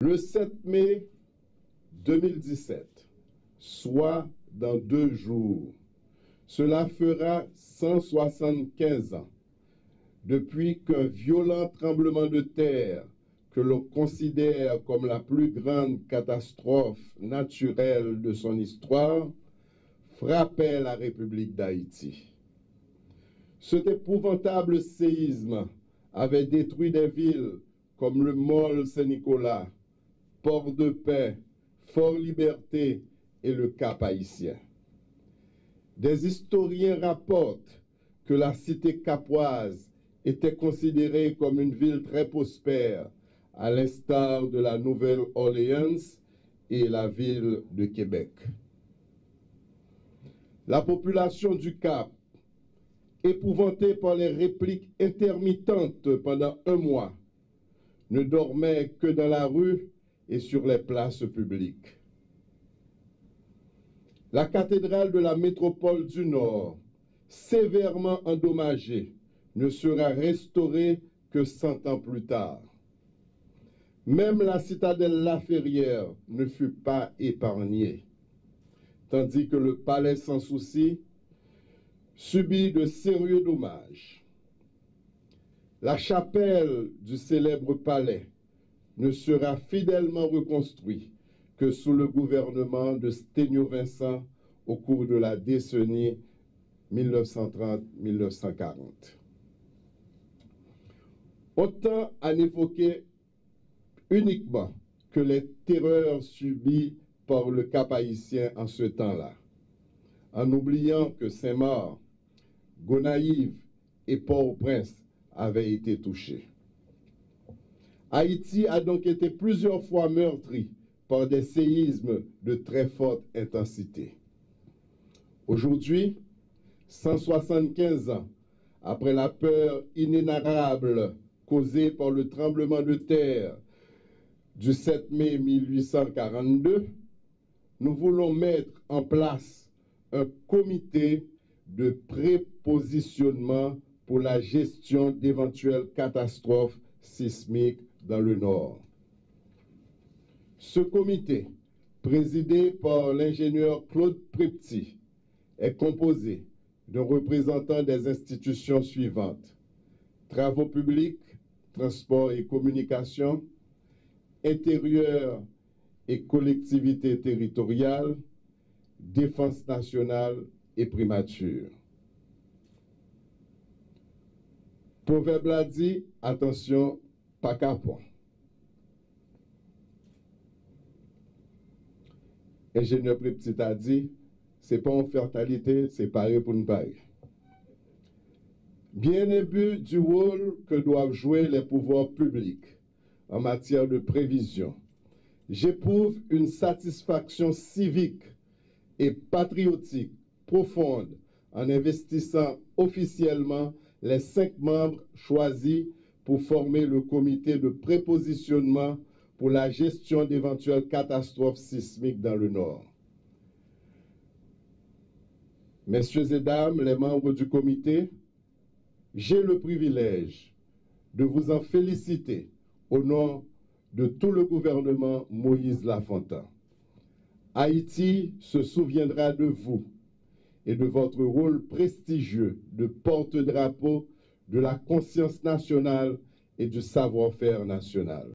Le 7 mai 2017, soit dans 2 jours, cela fera 175 ans depuis qu'un violent tremblement de terre que l'on considère comme la plus grande catastrophe naturelle de son histoire frappait la République d'Haïti. Cet épouvantable séisme avait détruit des villes comme le Mall Saint-Nicolas, Port-de-Paix, Fort-Liberté et le Cap-Haïtien. Des historiens rapportent que la cité capoise était considérée comme une ville très prospère, à l'instar de la Nouvelle-Orléans et la ville de Québec. La population du Cap, épouvantée par les répliques intermittentes pendant 1 mois, ne dormait que dans la rue et sur les places publiques. La cathédrale de la métropole du Nord, sévèrement endommagée, ne sera restaurée que 100 ans plus tard. Même la citadelle Laferrière ne fut pas épargnée, tandis que le palais Sans Souci subit de sérieux dommages. La chapelle du célèbre palais ne sera fidèlement reconstruite que sous le gouvernement de Sténio Vincent au cours de la décennie 1930-1940. Autant à n'évoquer uniquement que les terreurs subies par le Cap-Haïtien en ce temps-là, en oubliant que Saint-Maur, Gonaïves et Port-au-Prince avaient été touchés. Haïti a donc été plusieurs fois meurtri par des séismes de très forte intensité. Aujourd'hui, 175 ans après la peur inénarrable causée par le tremblement de terre du 7 mai 1842, nous voulons mettre en place un comité de prépositionnement pour la gestion d'éventuelles catastrophes sismiques dans le Nord. Ce comité, présidé par l'ingénieur Claude Prepty, est composé de représentants des institutions suivantes: travaux publics, transports et communications, intérieur et collectivités territoriales, défense nationale et primature. Proverbe l'a dit, attention, pas capon. Ingénieur Prepty a dit, c'est pas une fatalité, c'est pareil pour une pareil. Bien imbu du rôle que doivent jouer les pouvoirs publics en matière de prévision, j'éprouve une satisfaction civique et patriotique profonde en investissant officiellement les 5 membres choisis pour former le comité de prépositionnement pour la gestion d'éventuelles catastrophes sismiques dans le Nord. Messieurs et dames, les membres du comité, j'ai le privilège de vous en féliciter au nom de tout le gouvernement Moïse Lafontaine. Haïti se souviendra de vous et de votre rôle prestigieux de porte-drapeau de la conscience nationale et du savoir-faire national.